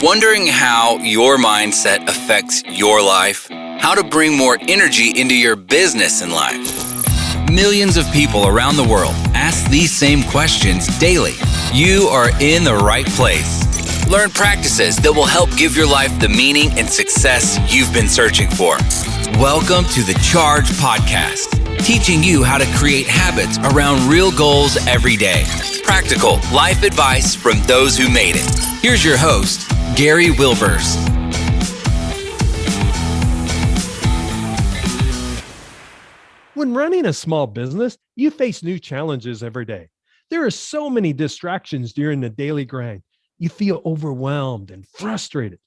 Wondering how your mindset affects your life? How to bring more energy into your business and life? Millions of people around the world ask these same questions daily. You are in the right place. Learn practices that will help give your life the meaning and success you've been searching for. Welcome to the Charge Podcast, teaching you how to create habits around real goals every day. Practical life advice from those who made it. Here's your host, Gary Wilbers. When running a small business, you face new challenges every day. There are so many distractions during the daily grind. You feel overwhelmed and frustrated.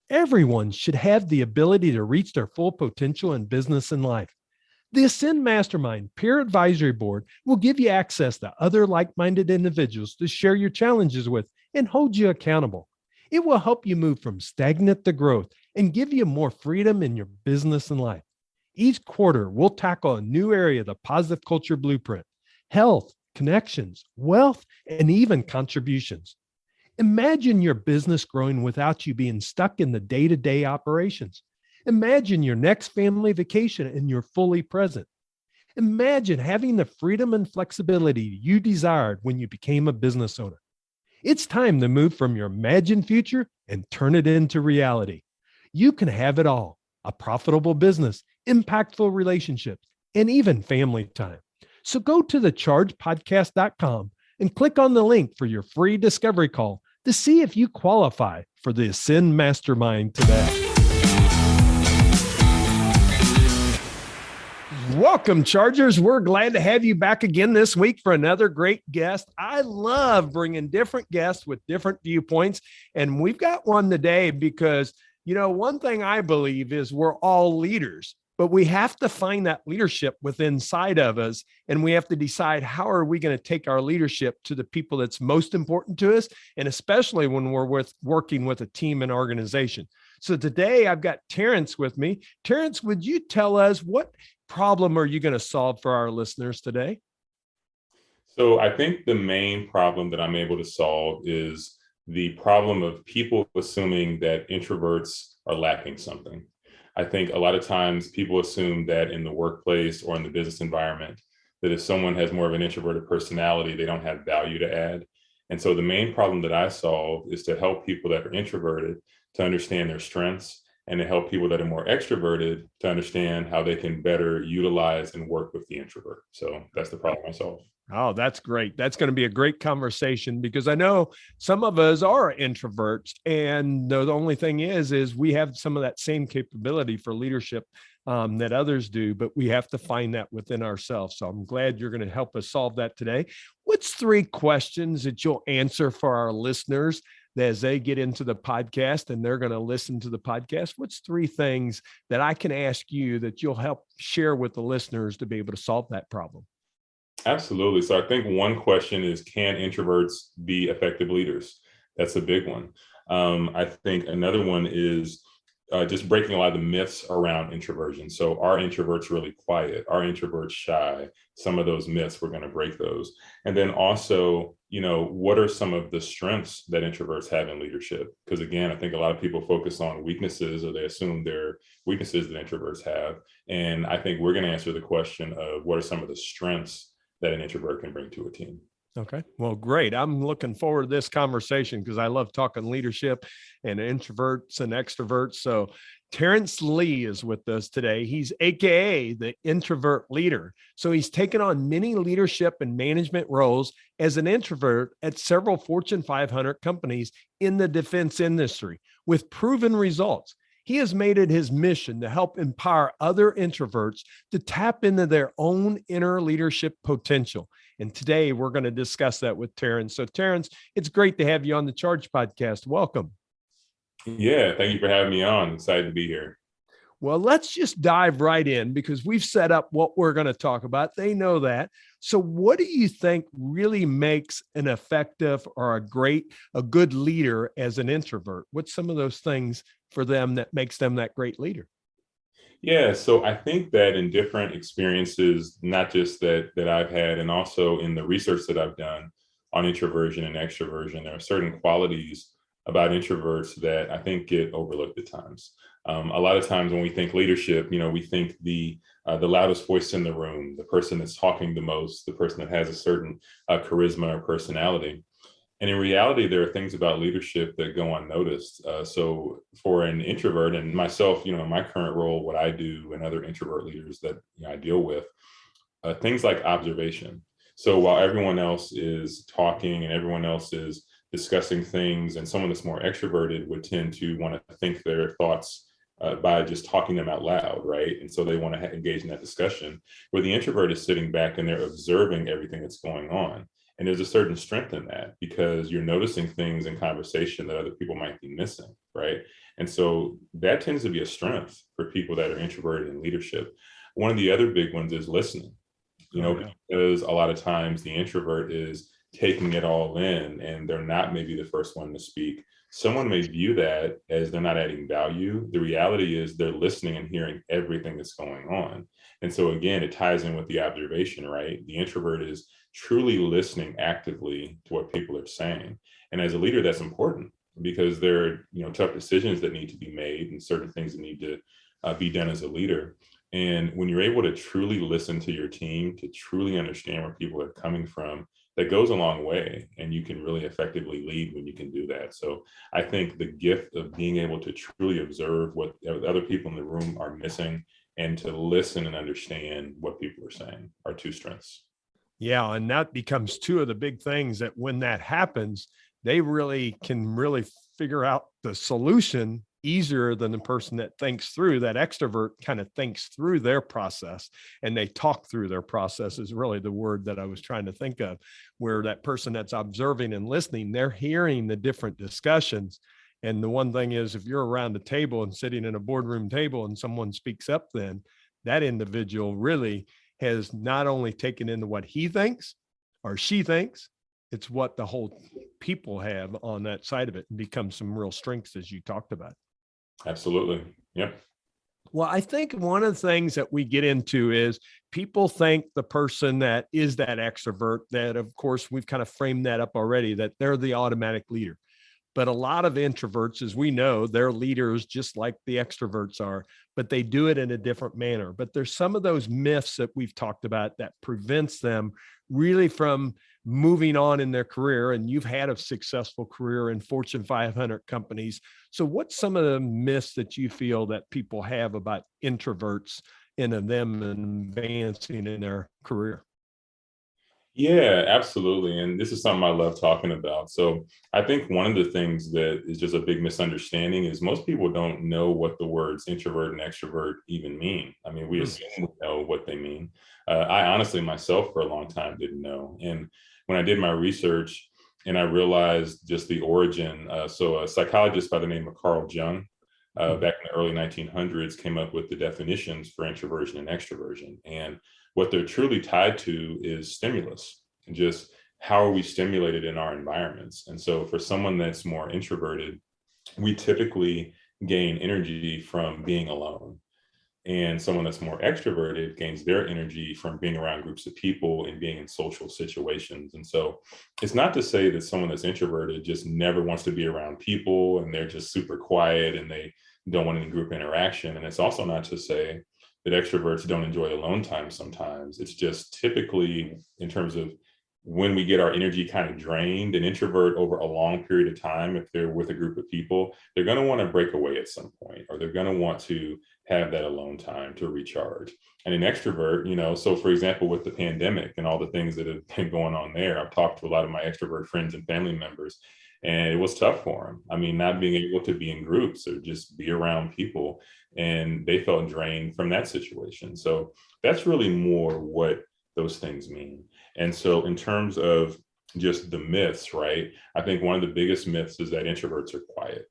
Everyone should have the ability to reach their full potential in business and life. The Ascend Mastermind Peer Advisory Board will give you access to other like-minded individuals to share your challenges with and hold you accountable. It will help you move from stagnant to growth and give you more freedom in your business and life. Each quarter, we'll tackle a new area of the positive culture blueprint: health, connections, wealth, and even contributions. Imagine your business growing without you being stuck in the day-to-day operations. Imagine your next family vacation and you're fully present. Imagine having the freedom and flexibility you desired when you became a business owner. It's time to move from your imagined future and turn it into reality. You can have it all: a profitable business, impactful relationships, and even family time. So go to thechargepodcast.com and click on the link for your free discovery call to see if you qualify for the Ascend Mastermind today. Welcome, Chargers. We're glad to have you back again this week for another great guest. I love bringing different guests with different viewpoints, and we've got one today because, one thing I believe is we're all leaders, but we have to find that leadership within inside of us, and we have to decide how are we going to take our leadership to the people that's most important to us, and especially when we're working with a team and organization. So today I've got Terrance with me. Terrance, would you tell us what problem are you going to solve for our listeners today? So I think the main problem that I'm able to solve is the problem of people assuming that introverts are lacking something. I think a lot of times people assume that in the workplace or in the business environment, that if someone has more of an introverted personality, they don't have value to add. And so the main problem that I solve is to help people that are introverted to understand their strengths, and to help people that are more extroverted to understand how they can better utilize and work with the introvert. So that's the problem I solve. Oh, that's great. That's going to be a great conversation because I know some of us are introverts, and the only thing is we have some of that same capability for leadership that others do, but we have to find that within ourselves. So I'm glad you're going to help us solve that today. What's 3 questions that you'll answer for our listeners as they get into the podcast and they're going to listen to the podcast? What's 3 things that I can ask you that you'll help share with the listeners to be able to solve that problem? Absolutely. So I think one question is, can introverts be effective leaders? That's a big one. I think another one is just breaking a lot of the myths around introversion. So are introverts really quiet? Are introverts shy? Some of those myths, we're going to break those. And then also, what are some of the strengths that introverts have in leadership? Because again, I think a lot of people focus on weaknesses, or they assume they're weaknesses that introverts have. And I think we're going to answer the question of what are some of the strengths that an introvert can bring to a team. Okay. Well, great. I'm looking forward to this conversation because I love talking leadership and introverts and extroverts. So Terrance Lee is with us today. He's AKA the Introvert Leader. So he's taken on many leadership and management roles as an introvert at several Fortune 500 companies in the defense industry with proven results. He has made it his mission to help empower other introverts to tap into their own inner leadership potential. And today we're going to discuss that with Terrance. So Terrance, it's great to have you on the Charge Podcast. Welcome. Yeah, thank you for having me on. I'm excited to be here. Well, let's just dive right in because we've set up what we're going to talk about. They know that. So what do you think really makes an effective or a good leader as an introvert? What's some of those things for them that makes them that great leader? Yeah, so I think that in different experiences, not just that I've had, and also in the research that I've done on introversion and extroversion, there are certain qualities about introverts that I think get overlooked at times. A lot of times when we think leadership, we think the loudest voice in the room, the person that's talking the most, the person that has a certain charisma or personality. And in reality, there are things about leadership that go unnoticed. So for an introvert and myself, in my current role, what I do and other introvert leaders that I deal with, things like observation. So while everyone else is talking and everyone else is discussing things, and someone that's more extroverted would tend to want to think their thoughts by just talking them out loud, right? And so they want to engage in that discussion, where the introvert is sitting back and they're observing everything that's going on. And there's a certain strength in that because you're noticing things in conversation that other people might be missing, right? And so that tends to be a strength for people that are introverted in leadership. One of the other big ones is listening, because a lot of times the introvert is taking it all in and they're not maybe the first one to speak. Someone may view that as they're not adding value. The reality is they're listening and hearing everything that's going on. And so again, it ties in with the observation, right? The introvert is truly listening actively to what people are saying. And as a leader, that's important because there are tough decisions that need to be made and certain things that need to be done as a leader. And when you're able to truly listen to your team, to truly understand where people are coming from, that goes a long way, and you can really effectively lead when you can do that. So I think the gift of being able to truly observe what other people in the room are missing and to listen and understand what people are saying are two strengths. Yeah. And that becomes two of the big things that when that happens, they really can figure out the solution easier than the person that thinks through. That extrovert kind of thinks through their process and they talk through their process is really the word that I was trying to think of, where that person that's observing and listening, they're hearing the different discussions. And the one thing is, if you're around a table and sitting in a boardroom table and someone speaks up, then that individual really has not only taken into what he thinks or she thinks, it's what the whole people have on that side of it and becomes some real strengths, as you talked about. Absolutely. Yep. Well, I think one of the things that we get into is people think the person that is that extrovert, that of course we've kind of framed that up already, that they're the automatic leader. But a lot of introverts, as we know, they're leaders just like the extroverts are, but they do it in a different manner. But there's some of those myths that we've talked about that prevents them really from moving on in their career. And you've had a successful career in Fortune 500 companies. So what's some of the myths that you feel that people have about introverts and them advancing in their career? Yeah, absolutely. And this is something I love talking about. So I think one of the things that is just a big misunderstanding is most people don't know what the words introvert and extrovert even mean. I mean, we assume we know what they mean. I honestly myself for a long time didn't know. And when I did my research and I realized just the origin, so a psychologist by the name of Carl Jung, back in the early 1900s came up with the definitions for introversion and extroversion. And what they're truly tied to is stimulus and just how are we stimulated in our environments. And so for someone that's more introverted, we typically gain energy from being alone. And someone that's more extroverted gains their energy from being around groups of people and being in social situations. And so it's not to say that someone that's introverted just never wants to be around people and they're just super quiet and they don't want any group interaction. And it's also not to say that extroverts don't enjoy alone time sometimes. It's just typically in terms of when we get our energy kind of drained, an introvert over a long period of time, if they're with a group of people, they're going to want to break away at some point, or they're going to want to have that alone time to recharge. And an extrovert, so for example, with the pandemic and all the things that have been going on there, I've talked to a lot of my extrovert friends and family members, and it was tough for them. I mean, not being able to be in groups or just be around people, and they felt drained from that situation. So that's really more what those things mean. And so in terms of just the myths, right? I think one of the biggest myths is that introverts are quiet.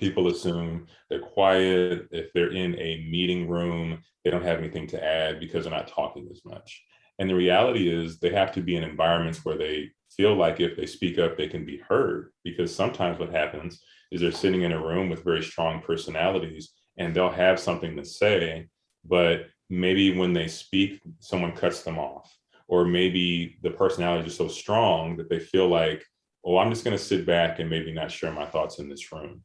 People assume they're quiet. If they're in a meeting room, they don't have anything to add because they're not talking as much. And the reality is they have to be in environments where they feel like if they speak up, they can be heard. Because sometimes what happens is they're sitting in a room with very strong personalities and they'll have something to say, but maybe when they speak, someone cuts them off. Or maybe the personality is so strong that they feel like, oh, I'm just going to sit back and maybe not share my thoughts in this room.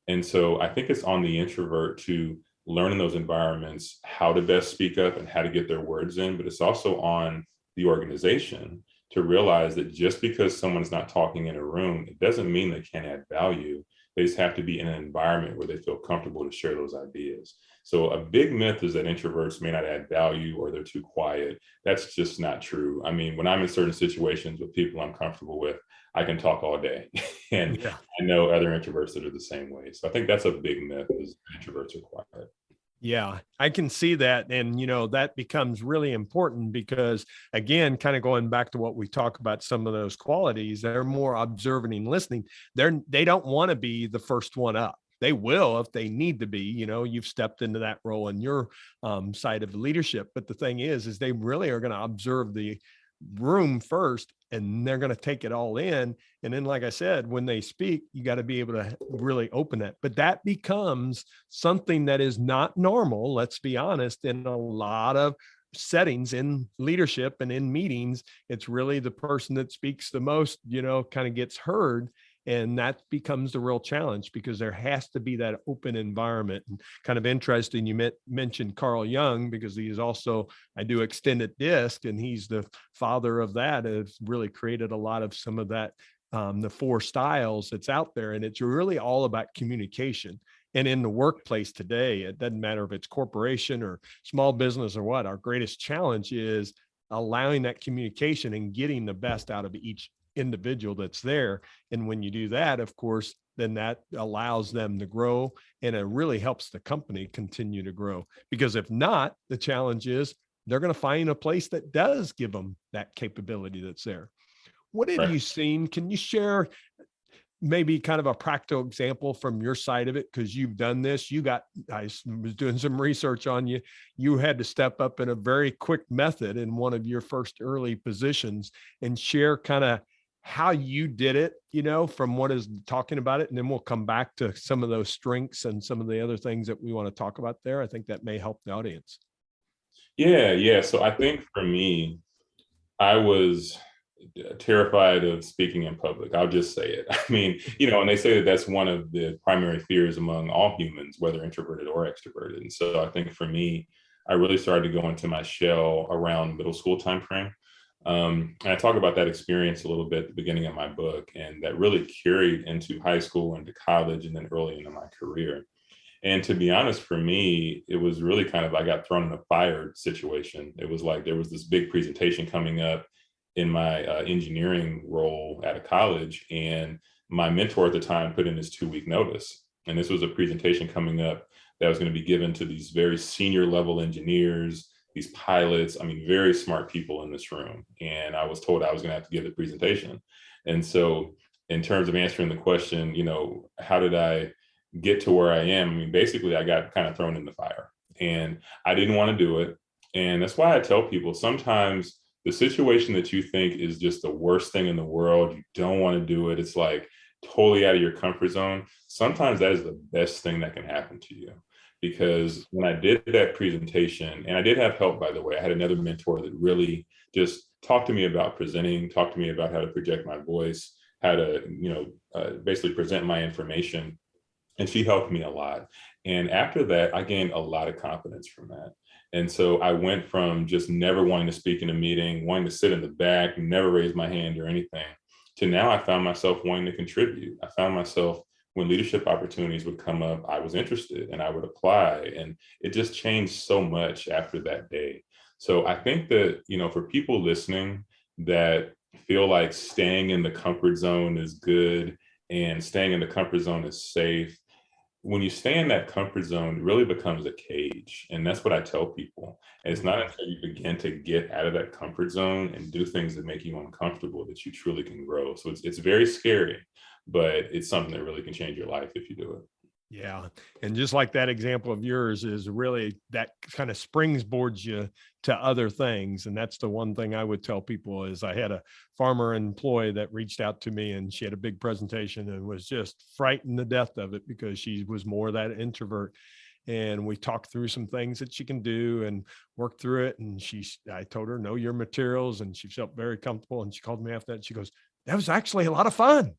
And so I think it's on the introvert to learn in those environments how to best speak up and how to get their words in, but it's also on the organization to realize that just because someone's not talking in a room, it doesn't mean they can't add value. They just have to be in an environment where they feel comfortable to share those ideas. So a big myth is that introverts may not add value or they're too quiet. That's just not true. I mean, when I'm in certain situations with people I'm comfortable with, I can talk all day. And Yeah. I know other introverts that are the same way. So I think that's a big myth is introverts are quiet. Yeah, I can see that. And, that becomes really important because, again, kind of going back to what we talk about, some of those qualities, they're more observant and listening. They don't want to be the first one up. They will if they need to be. You've stepped into that role in your side of leadership. But the thing is they really are going to observe the room first, and they're going to take it all in. And then, like I said, when they speak, you got to be able to really open it. But that becomes something that is not normal, let's be honest, in a lot of settings in leadership and in meetings. It's really the person that speaks the most, kind of gets heard. And that becomes the real challenge because there has to be that open environment. And kind of interesting, you mentioned Carl Jung, because he is also, I do extended disc, and he's the father of that. Has really created a lot of some of that, the 4 styles that's out there. And it's really all about communication. And in the workplace today, it doesn't matter if it's corporation or small business or what, our greatest challenge is allowing that communication and getting the best out of each individual that's there. And when you do that, of course, then that allows them to grow, and it really helps the company continue to grow. Because if not, the challenge is they're going to find a place that does give them that capability that's there. What have Right. you seen? Can you share maybe kind of a practical example from your side of it? Because you've done this. I was doing some research on you. You had to step up in a very quick method in one of your first early positions, and share kind of how you did it, from what is talking about it. And then we'll come back to some of those strengths and some of the other things that we want to talk about there. I think that may help the audience. Yeah. So I think for me, I was terrified of speaking in public. I'll just say it. I mean, and they say that that's one of the primary fears among all humans, whether introverted or extroverted. And so I think for me, I really started to go into my shell around middle school timeframe. And I talk about that experience a little bit at the beginning of my book, and that really carried into high school, into college, and then early into my career. And to be honest, for me, it was really kind of, I got thrown in a fire situation. It was like there was this big presentation coming up in my engineering role at a college, and my mentor at the time put in his 2-week notice. And this was a presentation coming up that was going to be given to these very senior level engineers, these pilots, I mean, very smart people in this room. And I was told I was going to have to give the presentation. And so in terms of answering the question, how did I get to where I am? I mean, basically, I got kind of thrown in the fire, and I didn't want to do it. And that's why I tell people sometimes the situation that you think is just the worst thing in the world, you don't want to do it, it's like totally out of your comfort zone. Sometimes that is the best thing that can happen to you. Because when I did that presentation, and I did have help, by the way, I had another mentor that really just talked to me about presenting, talked to me about how to project my voice, how to, basically present my information. And she helped me a lot. And after that, I gained a lot of confidence from that. And so I went from just never wanting to speak in a meeting, wanting to sit in the back, never raise my hand or anything, to now I found myself wanting to contribute. I found myself, when leadership opportunities would come up, I was interested and I would apply. And it just changed so much after that day. So I think that, for people listening that feel like staying in the comfort zone is good and staying in the comfort zone is safe, when you stay in that comfort zone, it really becomes a cage. And that's what I tell people. And it's not until you begin to get out of that comfort zone and do things that make you uncomfortable that you truly can grow. So it's very scary, but it's something that really can change your life if you do it. Yeah. And just like that example of yours is really that kind of springboards you to other things. And that's the one thing I would tell people is I had a farmer employee that reached out to me, and she had a big presentation and was just frightened to death of it because she was more that introvert. And we talked through some things that she can do and worked through it. And I told her, know your materials. And she felt very comfortable. And she called me after that. And she goes, that was actually a lot of fun.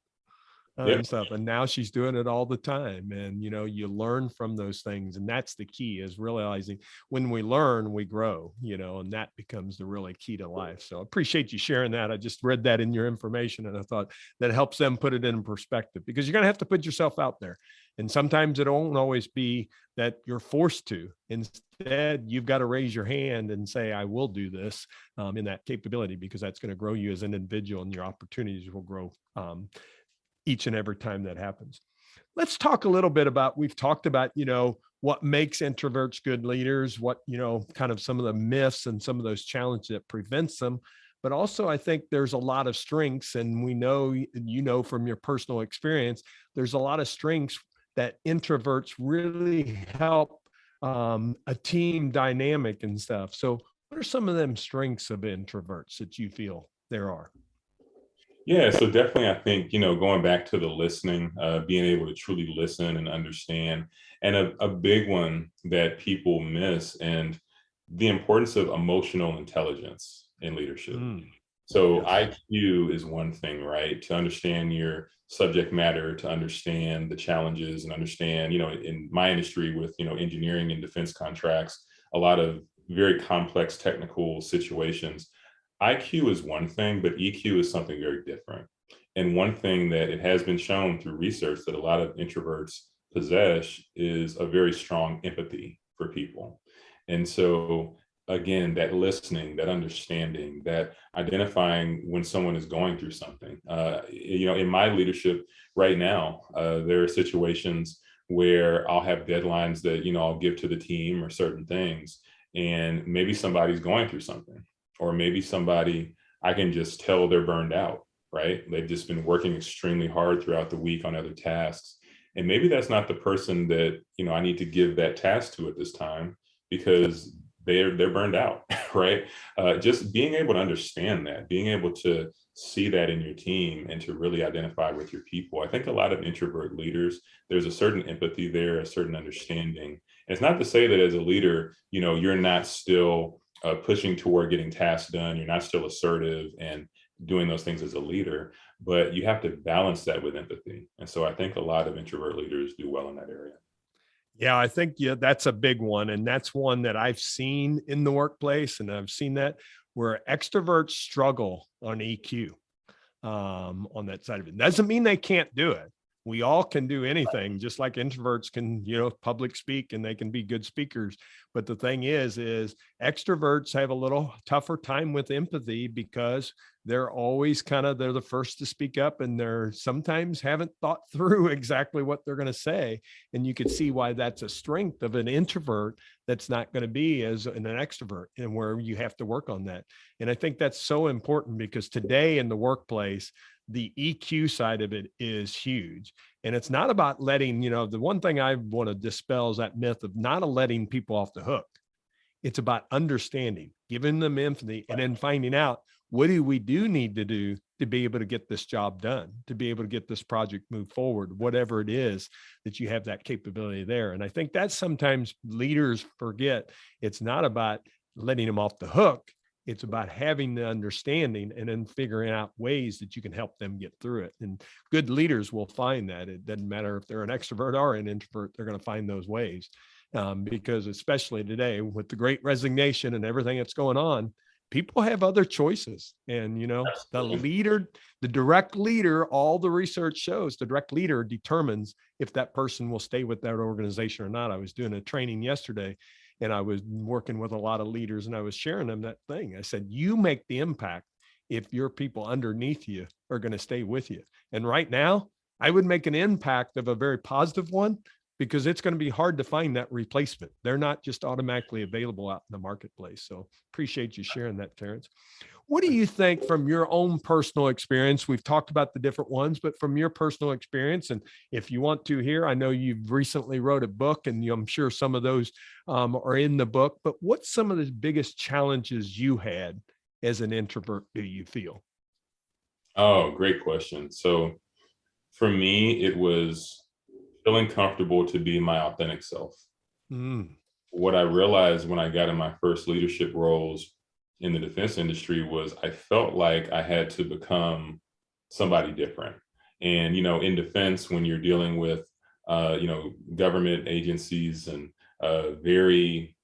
Yep. And stuff. And now she's doing it all the time. And, you learn from those things. And that's the key, is realizing when we learn, we grow, and that becomes the really key to life. So I appreciate you sharing that. I just read that in your information, and I thought that helps them put it in perspective, because you're going to have to put yourself out there. And sometimes it won't always be that you're forced to. Instead, you've got to raise your hand and say, I will do this, in that capability, because that's going to grow you as an individual, and your opportunities will grow each and every time that happens. Let's talk a little bit about, we've talked about, what makes introverts good leaders, what, kind of some of the myths and some of those challenges that prevents them. But also, I think there's a lot of strengths, and we know, from your personal experience, there's a lot of strengths that introverts really help a team dynamic and stuff. So what are some of them strengths of introverts that you feel there are? Yeah, so definitely, I think, going back to the listening, being able to truly listen and understand, and a big one that people miss, and the importance of emotional intelligence in leadership. So Yes. IQ is one thing, right? To understand your subject matter, to understand the challenges, and understand, in my industry with, engineering and defense contracts, a lot of very complex technical situations. IQ is one thing, but EQ is something very different. And one thing that it has been shown through research that a lot of introverts possess is a very strong empathy for people. And so, again, that listening, that understanding, that identifying when someone is going through something. In my leadership right now, there are situations where I'll have deadlines that, I'll give to the team, or certain things, and maybe somebody's going through something. Or maybe somebody, I can just tell they're burned out, right? They've just been working extremely hard throughout the week on other tasks. And maybe that's not the person that, I need to give that task to at this time, because they're burned out, right? Just being able to understand that, being able to see that in your team, and to really identify with your people. I think a lot of introvert leaders, there's a certain empathy there, a certain understanding. And it's not to say that as a leader, you're not still pushing toward getting tasks done. You're not still assertive and doing those things as a leader, but you have to balance that with empathy. And so I think a lot of introvert leaders do well in that area. Yeah, I think, that's a big one. And that's one that I've seen in the workplace. And I've seen that where extroverts struggle on EQ, on that side of it. Doesn't mean they can't do it. We all can do anything, just like introverts can, public speak, and they can be good speakers. But the thing is extroverts have a little tougher time with empathy, because they're always they're the first to speak up, and they're sometimes haven't thought through exactly what they're going to say. And you can see why that's a strength of an introvert that's not going to be as an extrovert, and where you have to work on that. And I think that's so important, because today in the workplace, the EQ side of it is huge. And it's not about letting, the one thing I want to dispel is that myth of not letting people off the hook. It's about understanding, giving them empathy, and then finding out, what do we need to do to be able to get this job done, to be able to get this project moved forward, whatever it is that you have that capability there. And I think that sometimes leaders forget. It's not about letting them off the hook. It's about having the understanding, and then figuring out ways that you can help them get through it. And good leaders will find that. It doesn't matter if they're an extrovert or an introvert, they're going to find those ways. Because especially today, with the great resignation and everything that's going on, people have other choices. And, the leader, the direct leader, all the research shows the direct leader determines if that person will stay with that organization or not. I was doing a training yesterday, and I was working with a lot of leaders, and I was sharing them that thing. I said, you make the impact if your people underneath you are going to stay with you. And right now, I would make an impact of a very positive one, because it's going to be hard to find that replacement. They're not just automatically available out in the marketplace. So appreciate you sharing that, Terrance. What do you think from your own personal experience? We've talked about the different ones, but from your personal experience, and if you want to hear, I know you've recently wrote a book, and I'm sure some of those are in the book, but what's some of the biggest challenges you had as an introvert, do you feel? Oh, great question. So for me, it was feeling comfortable to be my authentic self. Mm. What I realized when I got in my first leadership roles in the defense industry was I felt like I had to become somebody different. And, in defense, when you're dealing with, government agencies and very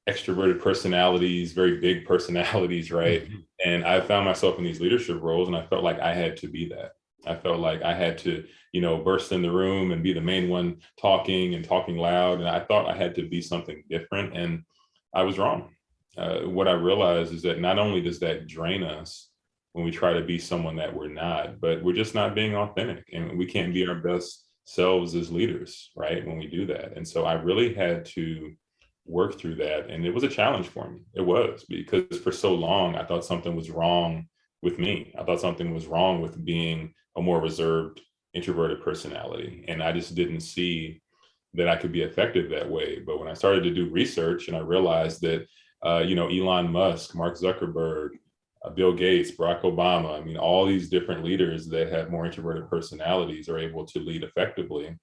extroverted personalities, very big personalities, right? Mhm. And I found myself in these leadership roles, and I felt like I had to be that. I felt like I had to, burst in the room and be the main one talking and talking loud. And I thought I had to be something different. And I was wrong. What I realized is that not only does that drain us when we try to be someone that we're not, but we're just not being authentic, and we can't be our best selves as leaders, right? When we do that. And so I really had to work through that. And it was a challenge for me. It was, because for so long, I thought something was wrong with me. I thought something was wrong with being a more reserved, introverted personality. And I just didn't see that I could be effective that way. But when I started to do research and I realized that, Elon Musk, Mark Zuckerberg, Bill Gates, Barack Obama, I mean, all these different leaders that have more introverted personalities are able to lead effectively.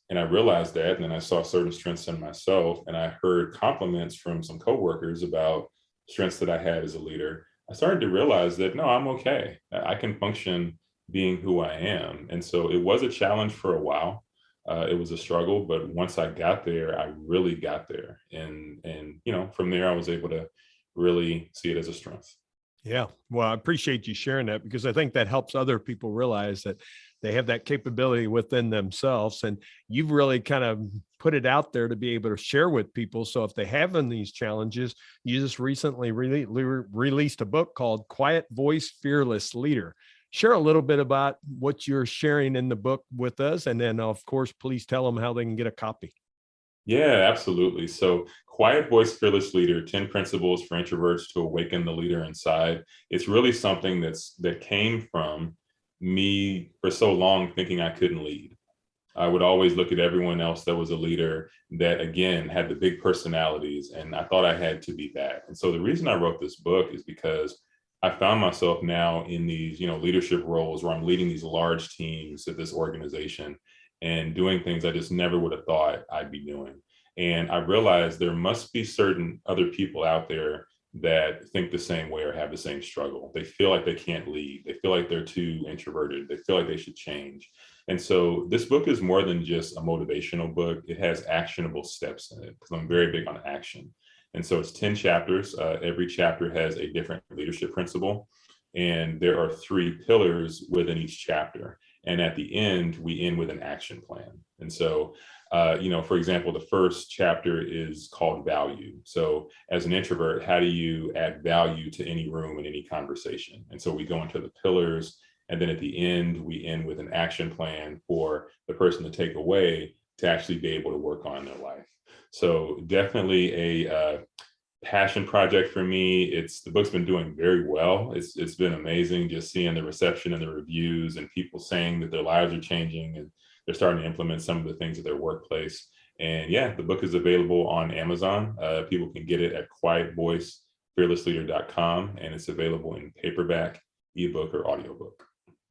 And I realized that, and then I saw certain strengths in myself, and I heard compliments from some coworkers about strengths that I had as a leader. I started to realize that, no, I'm okay. I can function being who I am. And so it was a challenge for a while. It was a struggle, but once I got there, I really got there. And from there, I was able to really see it as a strength. Yeah. Well, I appreciate you sharing that, because I think that helps other people realize that they have that capability within themselves. And you've really kind of put it out there to be able to share with people. So if they have in these challenges, you just recently released a book called Quiet Voice, Fearless Leader. Share a little bit about what you're sharing in the book with us. And then, of course, please tell them how they can get a copy. Yeah, absolutely. So, Quiet Voice, Fearless Leader: 10 Principles for Introverts to Awaken the Leader Inside. It's really something that came from me for so long thinking I couldn't lead. I would always look at everyone else that was a leader that, again, had the big personalities, and I thought I had to be that. And so the reason I wrote this book is because I found myself now in these, leadership roles where I'm leading these large teams at this organization and doing things I just never would have thought I'd be doing. And I realized there must be certain other people out there that think the same way or have the same struggle. They feel like they can't lead. They feel like they're too introverted. They feel like they should change. And so this book is more than just a motivational book. It has actionable steps in it, because I'm very big on action. And so it's 10 chapters. Every chapter has a different leadership principle. And there are 3 pillars within each chapter. And at the end, we end with an action plan. And so, for example, the first chapter is called value. So as an introvert, how do you add value to any room and any conversation? And so we go into the pillars. And then at the end, we end with an action plan for the person to take away to actually be able to work on their life. So definitely a passion project for me. The book's been doing very well. It's been amazing just seeing the reception and the reviews and people saying that their lives are changing and they're starting to implement some of the things at their workplace. And yeah, the book is available on Amazon. People can get it at quietvoicefearlessleader.com, and it's available in paperback, ebook, or audiobook.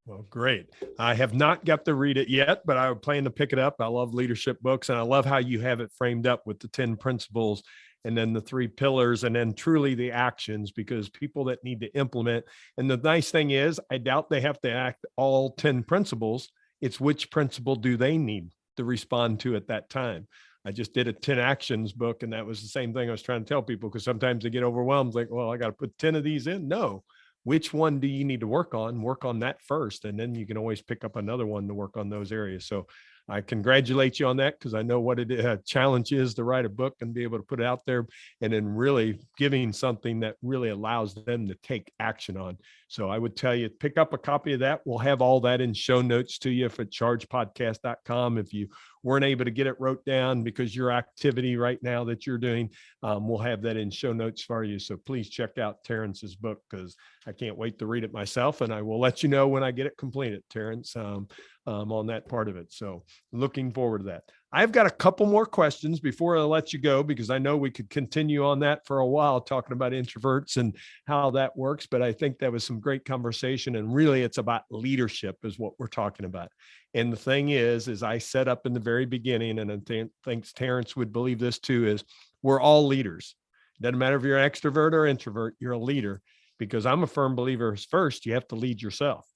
Well, great. I have not got to read it yet, but I plan to pick it up. I love leadership books, and I love how you have it framed up with the 10 principles and then the 3 pillars, and then truly the actions, because people that need to implement. And the nice thing is, I doubt they have to act all 10 principles. It's which principle do they need to respond to at that time. I just did a 10 actions book, and that was the same thing I was trying to tell people, because sometimes they get overwhelmed, like, well, I got to put 10 of these in. No. Which one do you need to work on? Work on that first, and then you can always pick up another one to work on those areas. So I congratulate you on that, because I know what a challenge is to write a book and be able to put it out there, and then really giving something that really allows them to take action on. So I would tell you, pick up a copy of that. We'll have all that in show notes to you at chargepodcast.com. If you weren't able to get it wrote down because your activity right now that you're doing, we'll have that in show notes for you. So please check out Terrance's book, because I can't wait to read it myself, and I will let you know when I get it completed, Terrance, on that part of it. So looking forward to that. I've got a couple more questions before I let you go, because I know we could continue on that for a while, talking about introverts and how that works. But I think that was some great conversation, and really it's about leadership is what we're talking about. And the thing is I set up in the very beginning, and I think Terrance would believe this too, is we're all leaders. It doesn't matter if you're an extrovert or introvert, you're a leader, because I'm a firm believer, first, you have to lead yourself.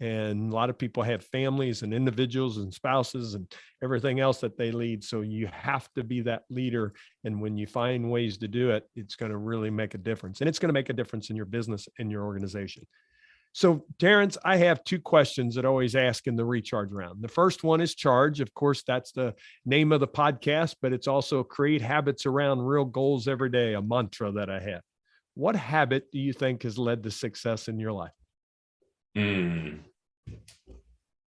And a lot of people have families and individuals and spouses and everything else that they lead. So you have to be that leader. And when you find ways to do it, it's going to really make a difference. And it's going to make a difference in your business and your organization. So, Terrance, I have two questions that I always ask in the recharge round. The first one is charge. Of course, that's the name of the podcast, but it's also create habits around real goals every day, a mantra that I have. What habit do you think has led to success in your life?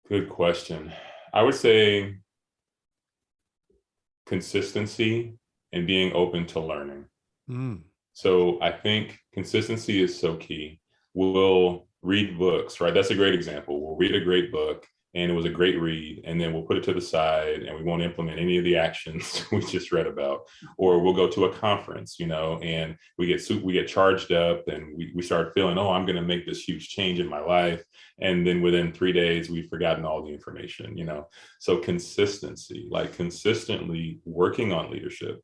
Good question. I would say consistency and being open to learning. So I think consistency is so key. We'll read books, right? That's a great example. We'll read a great book and it was a great read, and then we'll put it to the side and we won't implement any of the actions we just read about. Or we'll go to a conference, and we get charged up and we start feeling, oh, I'm going to make this huge change in my life. And then within 3 days, we've forgotten all the information, So consistency, like consistently working on leadership,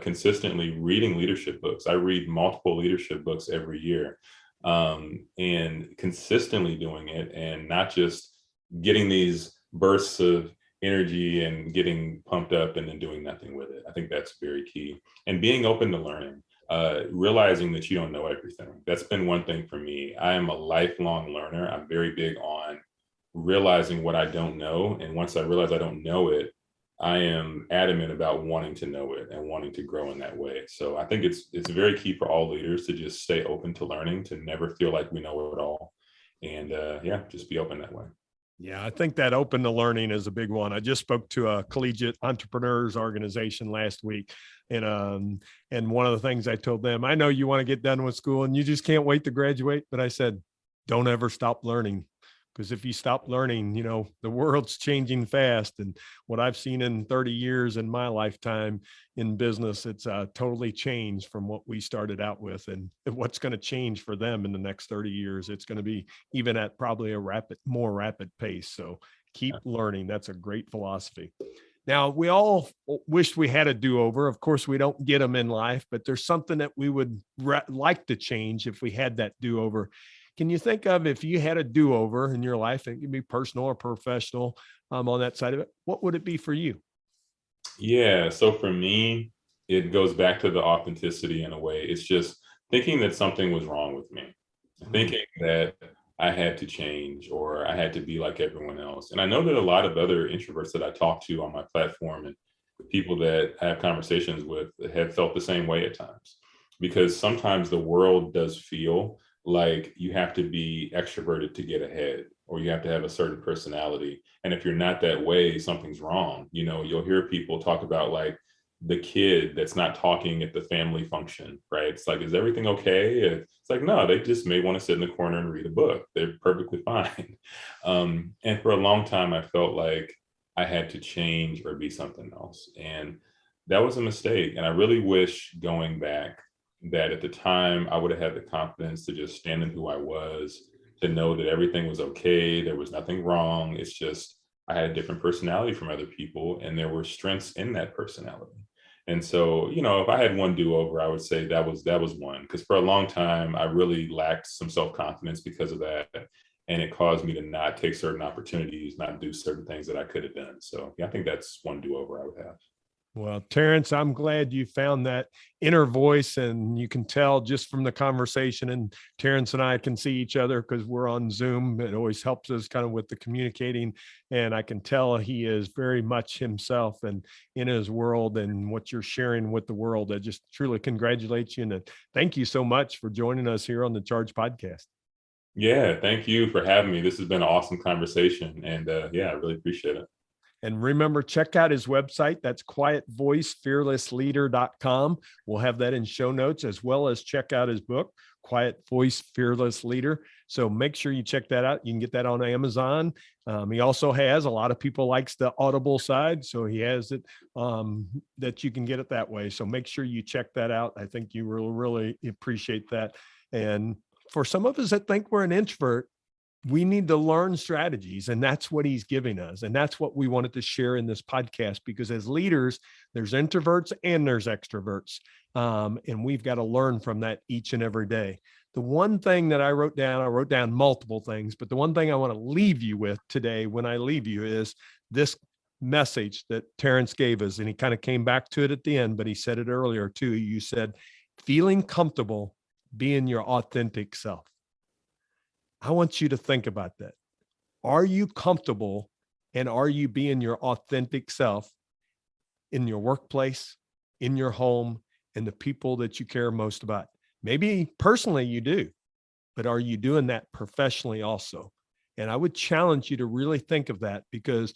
consistently reading leadership books. I read multiple leadership books every year, and consistently doing it, and not just getting these bursts of energy and getting pumped up and then doing nothing with it. I think that's very key. And being open to learning, realizing that you don't know everything. That's been one thing for me. I am a lifelong learner. I'm very big on realizing what I don't know. And once I realize I don't know it, I am adamant about wanting to know it and wanting to grow in that way. So I think it's very key for all leaders to just stay open to learning, to never feel like we know it all. And just be open that way. Yeah, I think that open to learning is a big one. I just spoke to a collegiate entrepreneurs organization last week. And one of the things I told them, I know you want to get done with school and you just can't wait to graduate. But I said, don't ever stop learning. Because if you stop learning, the world's changing fast. And what I've seen in 30 years in my lifetime in business, it's totally changed from what we started out with. And what's going to change for them in the next 30 years, it's going to be even at probably a more rapid pace. So keep learning. That's a great philosophy. Now, we all wish we had a do-over. Of course, we don't get them in life, but there's something that we would like to change if we had that do-over. Can you think of, if you had a do-over in your life, it could be personal or professional, on that side of it, what would it be for you? Yeah. So for me, it goes back to the authenticity in a way. It's just thinking that something was wrong with me, thinking that I had to change or I had to be like everyone else. And I know that a lot of other introverts that I talk to on my platform and people that I have conversations with have felt the same way at times, because sometimes the world does feel like you have to be extroverted to get ahead, or you have to have a certain personality. And if you're not that way, something's wrong. You'll hear people talk about like the kid that's not talking at the family function, right? It's like, is everything okay? It's like, no, they just may want to sit in the corner and read a book. They're perfectly fine. And for a long time, I felt like I had to change or be something else. And that was a mistake. And I really wish, going back, that at the time I would have had the confidence to just stand in who I was, to know that everything was okay. There was nothing wrong. It's just, I had a different personality from other people, and there were strengths in that personality. And so, if I had one do-over, I would say that was one, because for a long time, I really lacked some self-confidence because of that. And it caused me to not take certain opportunities, not do certain things that I could have done. So yeah, I think that's one do-over I would have. Well, Terrance, I'm glad you found that inner voice, and you can tell just from the conversation, and Terrance and I can see each other because we're on Zoom. It always helps us kind of with the communicating, and I can tell he is very much himself and in his world, and what you're sharing with the world. I just truly congratulate you, and thank you so much for joining us here on the Charge Podcast. Yeah, thank you for having me. This has been an awesome conversation, and I really appreciate it. And remember, check out his website. That's quietvoicefearlessleader.com. We'll have that in show notes, as well as check out his book, Quiet Voice, Fearless Leader. So make sure you check that out. You can get that on Amazon. He also has, a lot of people likes the Audible side, so he has it that you can get it that way. So make sure you check that out. I think you will really appreciate that. And for some of us that think we're an introvert, we need to learn strategies, and that's what he's giving us. And that's what we wanted to share in this podcast, because as leaders, there's introverts and there's extroverts. And we've got to learn from that each and every day. The one thing that I wrote down multiple things, but the one thing I want to leave you with today when I leave you is this message that Terrance gave us. And he kind of came back to it at the end, but he said it earlier too. You said, feeling comfortable being your authentic self. I want you to think about that. Are you comfortable and are you being your authentic self in your workplace, in your home, and the people that you care most about? Maybe personally you do, but are you doing that professionally also? And I would challenge you to really think of that because,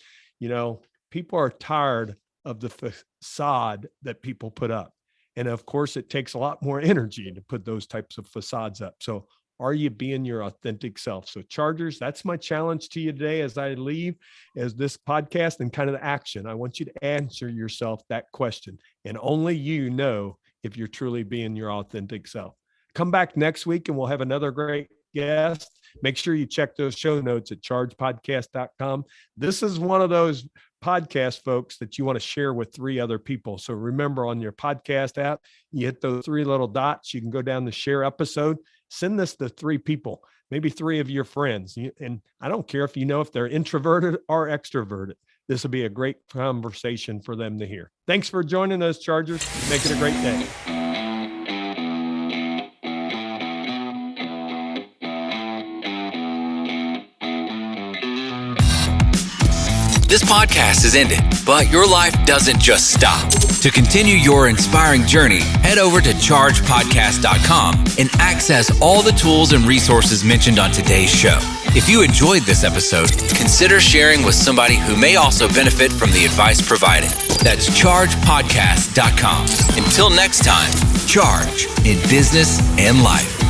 people are tired of the facade that people put up. And of course, it takes a lot more energy to put those types of facades up. So are you being your authentic self? So Chargers, that's my challenge to you today as I leave as this podcast and kind of the action. I want you to answer yourself that question. And only you know if you're truly being your authentic self. Come back next week and we'll have another great guest. Make sure you check those show notes at chargepodcast.com. This is one of those podcasts, folks, that you want to share with 3 other people. So remember, on your podcast app, you hit those 3 little dots. You can go down to share episode. Send this to 3 people, maybe 3 of your friends. And I don't care if they're introverted or extroverted. This will be a great conversation for them to hear. Thanks for joining us, Chargers. Make it a great day. This podcast is ended, but your life doesn't just stop. To continue your inspiring journey, head over to chargepodcast.com and access all the tools and resources mentioned on today's show. If you enjoyed this episode, consider sharing with somebody who may also benefit from the advice provided. That's chargepodcast.com. Until next time, charge in business and life.